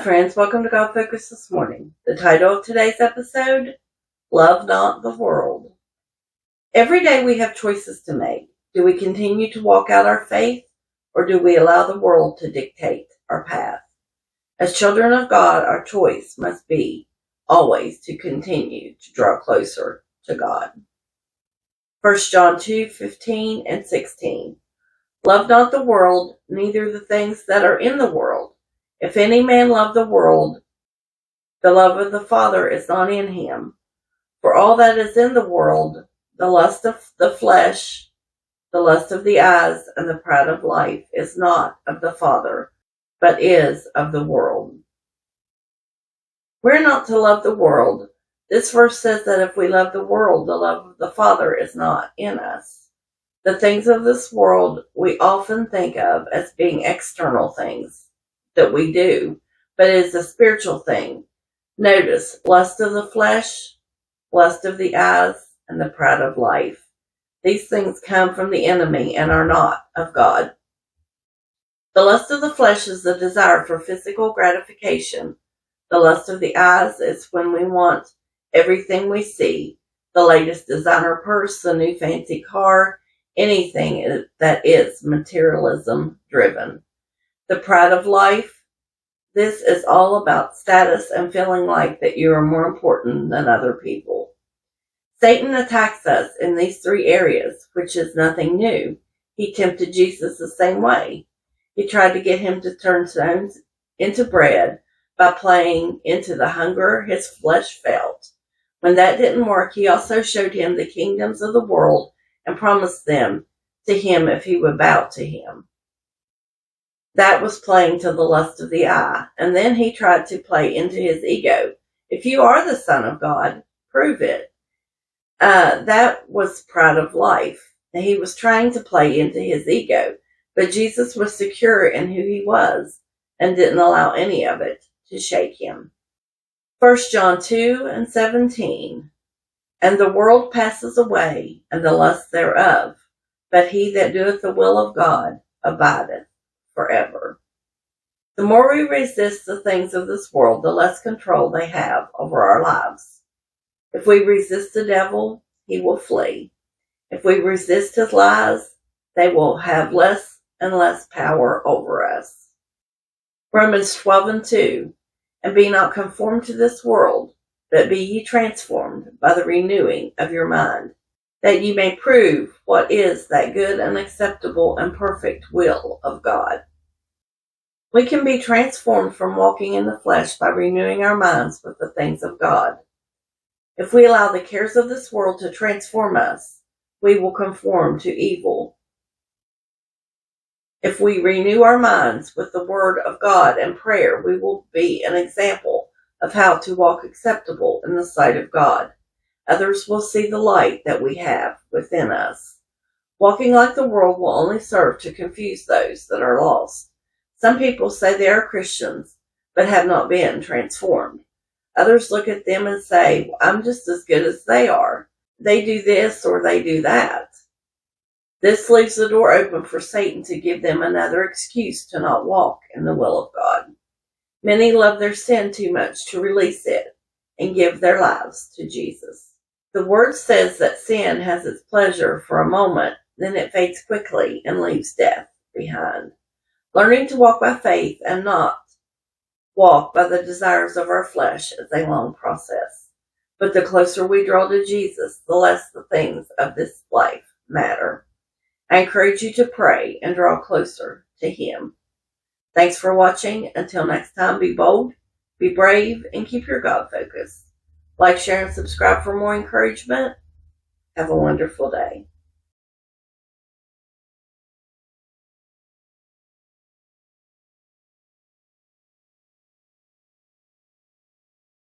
friends, welcome to God Focus this morning. The title of today's episode, Love Not the World. Every day we have choices to make. Do we continue to walk out our faith, or do we allow the world to dictate our path? As children of God, our choice must be always to continue to draw closer to God. 1 John 2:15 and 16. Love not the world, neither the things that are in the world. If any man love the world, the love of the Father is not in him. For all that is in the world, the lust of the flesh, the lust of the eyes, and the pride of life is not of the Father, but is of the world. We're not to love the world. This verse says that if we love the world, the love of the Father is not in us. The things of this world we often think of as being external things that we do, but it is a spiritual thing. Notice, lust of the flesh, lust of the eyes, and the pride of life. These things come from the enemy and are not of God. The lust of the flesh is the desire for physical gratification. The lust of the eyes is when we want everything we see, the latest designer purse, the new fancy car, anything that is materialism driven. The pride of life, this is all about status and feeling like that you are more important than other people. Satan attacks us in these three areas, which is nothing new. He tempted Jesus the same way. He tried to get him to turn stones into bread by playing into the hunger his flesh felt. When that didn't work, he also showed him the kingdoms of the world and promised them to him if he would bow to him. That was playing to the lust of the eye. And then he tried to play into his ego. If you are the Son of God, prove it. That was pride of life. He was trying to play into his ego. But Jesus was secure in who he was and didn't allow any of it to shake him. 1 John 2:17. And the world passes away, and the lust thereof. But he that doeth the will of God abideth forever. The more we resist the things of this world, the less control they have over our lives. If we resist the devil, he will flee. If we resist his lies, they will have less and less power over us. Romans 12:2. And be not conformed to this world, but be ye transformed by the renewing of your mind, that ye may prove what is that good and acceptable and perfect will of God. We can be transformed from walking in the flesh by renewing our minds with the things of God. If we allow the cares of this world to transform us, we will conform to evil. If we renew our minds with the Word of God and prayer, we will be an example of how to walk acceptable in the sight of God. Others will see the light that we have within us. Walking like the world will only serve to confuse those that are lost. Some people say they are Christians, but have not been transformed. Others look at them and say, I'm just as good as they are. They do this or they do that. This leaves the door open for Satan to give them another excuse to not walk in the will of God. Many love their sin too much to release it and give their lives to Jesus. The word says that sin has its pleasure for a moment, then it fades quickly and leaves death behind. Learning to walk by faith and not walk by the desires of our flesh is a long process. But the closer we draw to Jesus, the less the things of this life matter. I encourage you to pray and draw closer to him. Thanks for watching. Until next time, be bold, be brave, and keep your God focus. Like, share, and subscribe for more encouragement. Have a wonderful day.